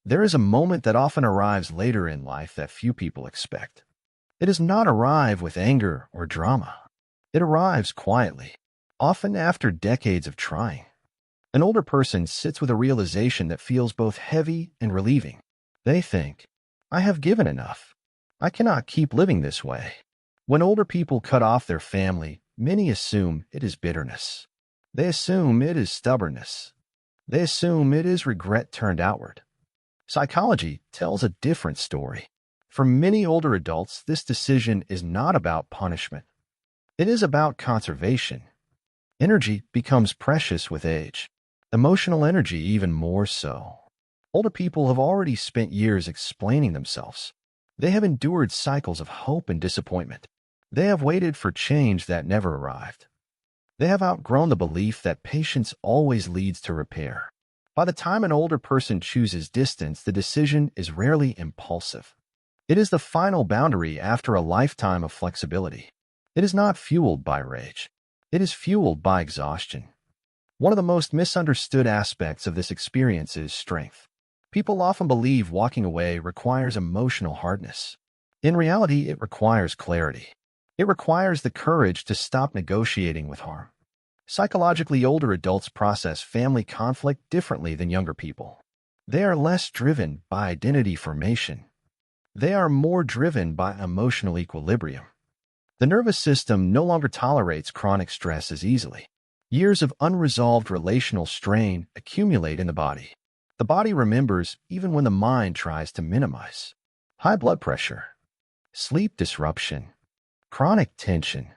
There is a moment that often arrives later in life that few people expect. It does not arrive with anger or drama. It arrives quietly, often after decades of trying. An older person sits with a realization that feels both heavy and relieving. They think, I have given enough. I cannot keep living this way. When older people cut off their family, many assume it is bitterness. They assume it is stubbornness. They assume it is regret turned outward. Psychology tells a different story. For many older adults, this decision is not about punishment. It is about conservation. Energy becomes precious with age. Emotional energy even more so. Older people have already spent years explaining themselves. They have endured cycles of hope and disappointment. They have waited for change that never arrived. They have outgrown the belief that patience always leads to repair. By the time an older person chooses distance, the decision is rarely impulsive. It is the final boundary after a lifetime of flexibility. It is not fueled by rage. It is fueled by exhaustion. One of the most misunderstood aspects of this experience is strength. People often believe walking away requires emotional hardness. In reality, it requires clarity. It requires the courage to stop negotiating with harm. Psychologically, older adults process family conflict differently than younger people. They are less driven by identity formation. They are more driven by emotional equilibrium. The nervous system no longer tolerates chronic stress as easily. Years of unresolved relational strain accumulate in the body. The body remembers even when the mind tries to minimize. High blood pressure, sleep disruption, chronic tension.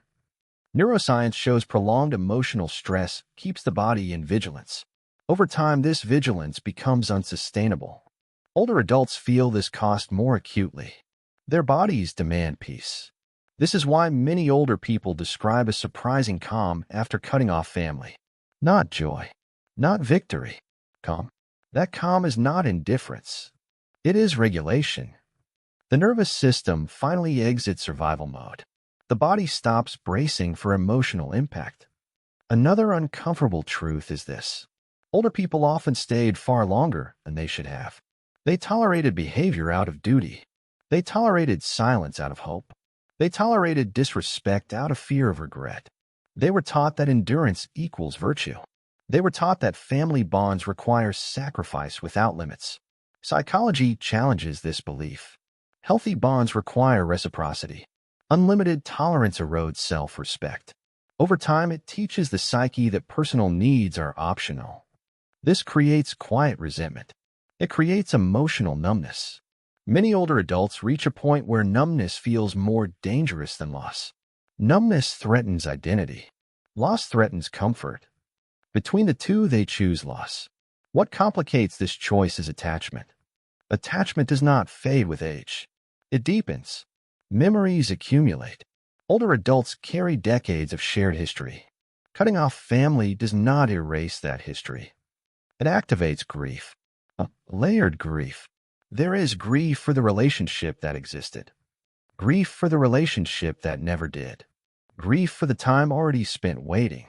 Neuroscience shows prolonged emotional stress keeps the body in vigilance. Over time, this vigilance becomes unsustainable. Older adults feel this cost more acutely. Their bodies demand peace. This is why many older people describe a surprising calm after cutting off family. Not joy, not victory. Calm. That calm is not indifference. It is regulation. The nervous system finally exits survival mode. The body stops bracing for emotional impact. Another uncomfortable truth is this. Older people often stayed far longer than they should have. They tolerated behavior out of duty. They tolerated silence out of hope. They tolerated disrespect out of fear of regret. They were taught that endurance equals virtue. They were taught that family bonds require sacrifice without limits. Psychology challenges this belief. Healthy bonds require reciprocity. Unlimited tolerance erodes self-respect. Over time, it teaches the psyche that personal needs are optional. This creates quiet resentment. It creates emotional numbness. Many older adults reach a point where numbness feels more dangerous than loss. Numbness threatens identity. Loss threatens comfort. Between the two, they choose loss. What complicates this choice is attachment. Attachment does not fade with age. It deepens. Memories accumulate. Older adults carry decades of shared history. Cutting off family does not erase that history. It activates grief. A layered grief. There is grief for the relationship that existed. Grief for the relationship that never did. Grief for the time already spent waiting.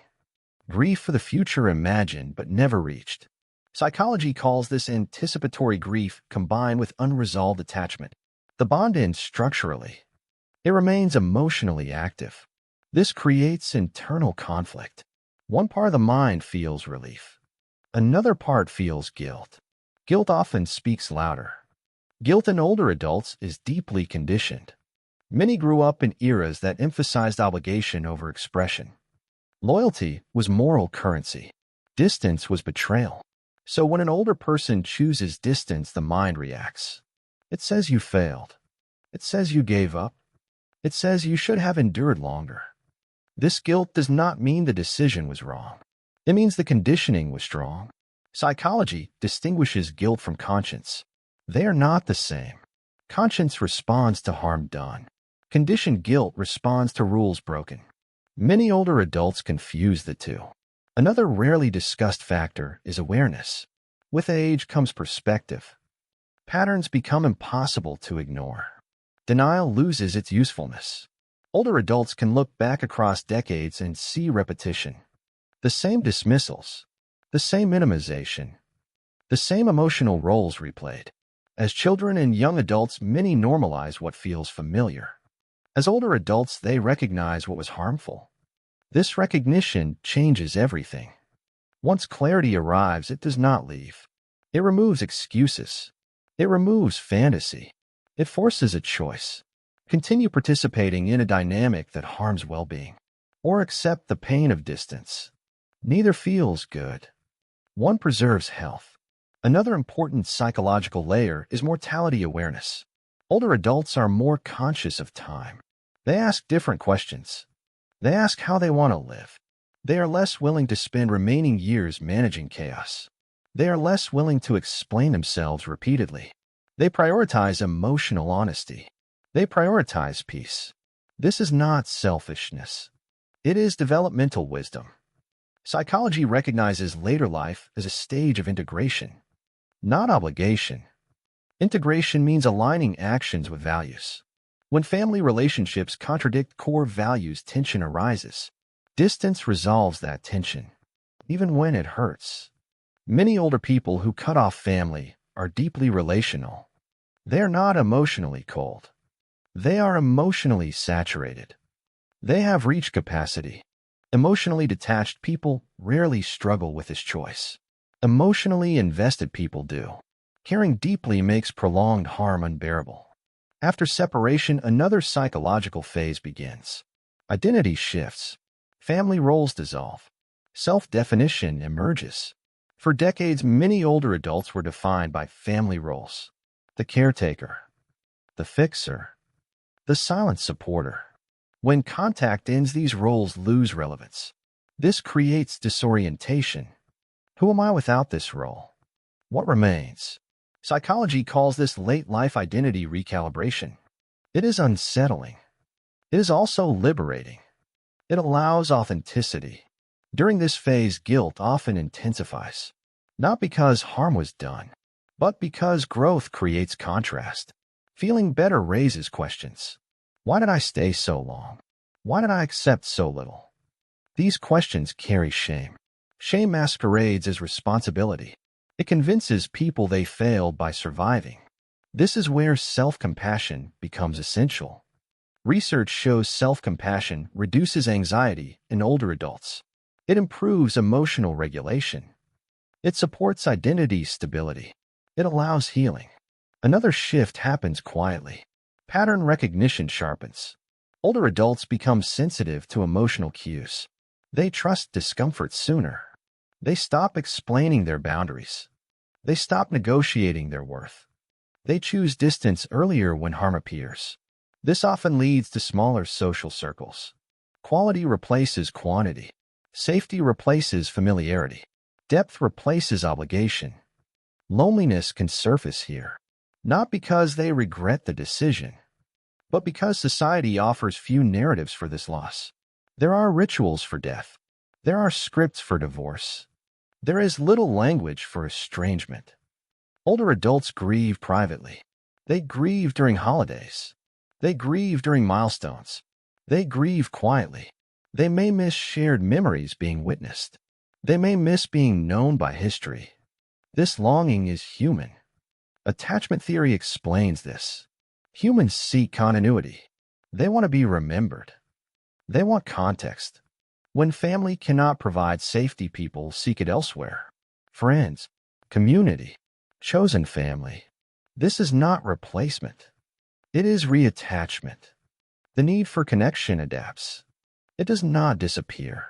Grief for the future imagined but never reached. Psychology calls this anticipatory grief combined with unresolved attachment. The bond ends structurally. It remains emotionally active. This creates internal conflict. One part of the mind feels relief. Another part feels guilt. Guilt often speaks louder. Guilt in older adults is deeply conditioned. Many grew up in eras that emphasized obligation over expression. Loyalty was moral currency. Distance was betrayal. So when an older person chooses distance, the mind reacts. It says you failed. It says you gave up. It says you should have endured longer. This guilt does not mean the decision was wrong. It means the conditioning was strong. Psychology distinguishes guilt from conscience. They are not the same. Conscience responds to harm done. Conditioned guilt responds to rules broken. Many older adults confuse the two. Another rarely discussed factor is awareness. With age comes perspective. Patterns become impossible to ignore. Denial loses its usefulness. Older adults can look back across decades and see repetition. The same dismissals, the same minimization, the same emotional roles replayed. As children and young adults, many normalize what feels familiar. As older adults, they recognize what was harmful. This recognition changes everything. Once clarity arrives, it does not leave. It removes excuses. It removes fantasy. It forces a choice. Continue participating in a dynamic that harms well-being, or accept the pain of distance. Neither feels good. One preserves health. Another important psychological layer is mortality awareness. Older adults are more conscious of time. They ask different questions. They ask how they want to live. They are less willing to spend remaining years managing chaos. They are less willing to explain themselves repeatedly. They prioritize emotional honesty. They prioritize peace. This is not selfishness. It is developmental wisdom. Psychology recognizes later life as a stage of integration, not obligation. Integration means aligning actions with values. When family relationships contradict core values, tension arises. Distance resolves that tension, even when it hurts. Many older people who cut off family are deeply relational. They are not emotionally cold. They are emotionally saturated. They have reach capacity. Emotionally detached people rarely struggle with this choice. Emotionally invested people do. Caring deeply makes prolonged harm unbearable. After separation, another psychological phase begins. Identity shifts. Family roles dissolve. Self-definition emerges. For decades, many older adults were defined by family roles. The caretaker, the fixer, the silent supporter. When contact ends, these roles lose relevance. This creates disorientation. Who am I without this role? What remains? Psychology calls this late-life identity recalibration. It is unsettling. It is also liberating. It allows authenticity. During this phase, guilt often intensifies, not because harm was done, but because growth creates contrast. Feeling better raises questions. Why did I stay so long? Why did I accept so little? These questions carry shame. Shame masquerades as responsibility. It convinces people they failed by surviving. This is where self-compassion becomes essential. Research shows self-compassion reduces anxiety in older adults. It improves emotional regulation. It supports identity stability. It allows healing. Another shift happens quietly. Pattern recognition sharpens. Older adults become sensitive to emotional cues. They trust discomfort sooner. They stop explaining their boundaries. They stop negotiating their worth. They choose distance earlier when harm appears. This often leads to smaller social circles. Quality replaces quantity. Safety replaces familiarity. Depth replaces obligation. Loneliness can surface here, not because they regret the decision, but because society offers few narratives for this loss. There are rituals for death. There are scripts for divorce. There is little language for estrangement. Older adults grieve privately. They grieve during holidays. They grieve during milestones. They grieve quietly. They may miss shared memories being witnessed. They may miss being known by history. This longing is human. Attachment theory explains this. Humans seek continuity. They want to be remembered. They want context. When family cannot provide safety, people seek it elsewhere. Friends, community, chosen family. This is not replacement. It is reattachment. The need for connection adapts. It does not disappear.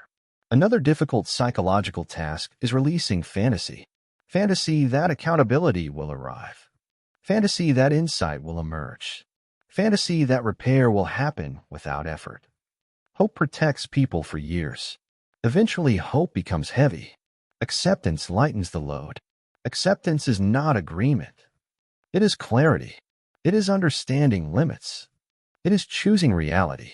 Another difficult psychological task is releasing fantasy. Fantasy that accountability will arrive. Fantasy that insight will emerge. Fantasy that repair will happen without effort. Hope protects people for years. Eventually, hope becomes heavy. Acceptance lightens the load. Acceptance is not agreement. It is clarity. It is understanding limits. It is choosing reality.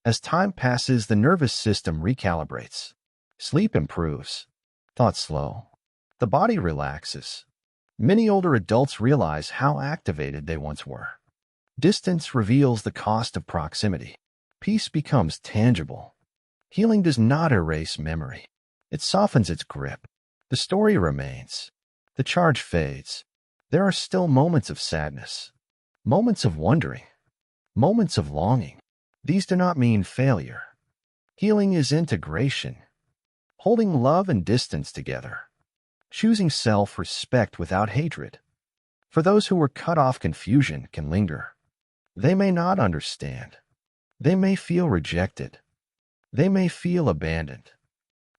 As time passes, the nervous system recalibrates. Sleep improves. Thoughts slow. The body relaxes. Many older adults realize how activated they once were. Distance reveals the cost of proximity. Peace becomes tangible. Healing does not erase memory. It softens its grip. The story remains. The charge fades. There are still moments of sadness, moments of wondering, moments of longing. These do not mean failure. Healing is integration, holding love and distance together, choosing self-respect without hatred. For those who were cut off, confusion can linger. They may not understand. They may feel rejected. They may feel abandoned.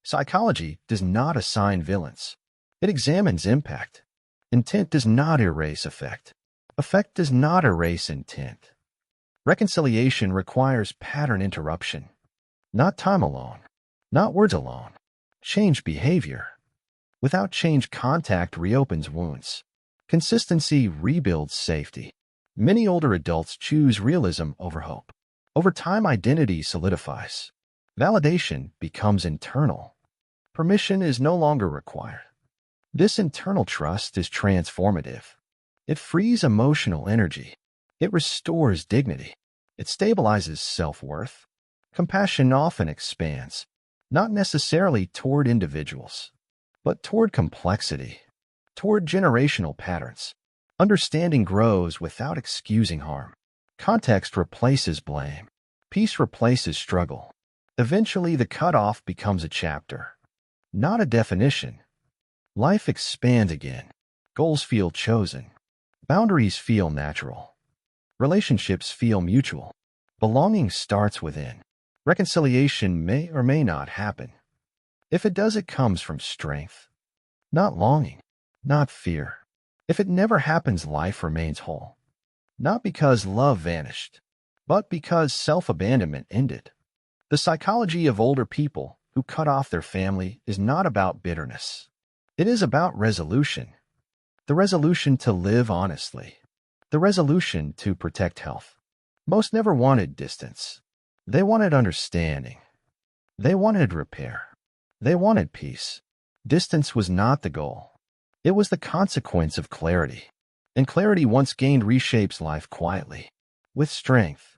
Psychology does not assign villains. It examines impact. Intent does not erase effect. Effect does not erase intent. Reconciliation requires pattern interruption, not time alone, not words alone. Change behavior. Without change, contact reopens wounds. Consistency rebuilds safety. Many older adults choose realism over hope. Over time, identity solidifies. Validation becomes internal. Permission is no longer required. This internal trust is transformative. It frees emotional energy. It restores dignity. It stabilizes self-worth. Compassion often expands, not necessarily toward individuals, but toward complexity, toward generational patterns. Understanding grows without excusing harm. Context replaces blame. Peace replaces struggle. Eventually, the cutoff becomes a chapter, not a definition. Life expands again. Goals feel chosen. Boundaries feel natural. Relationships feel mutual. Belonging starts within. Reconciliation may or may not happen. If it does, it comes from strength, not longing, not fear. If it never happens, life remains whole. Not because love vanished, but because self-abandonment ended. The psychology of older people who cut off their family is not about bitterness. It is about resolution. The resolution to live honestly. The resolution to protect health. Most never wanted distance. They wanted understanding. They wanted repair. They wanted peace. Distance was not the goal. It was the consequence of clarity. And clarity once gained reshapes life quietly, with strength.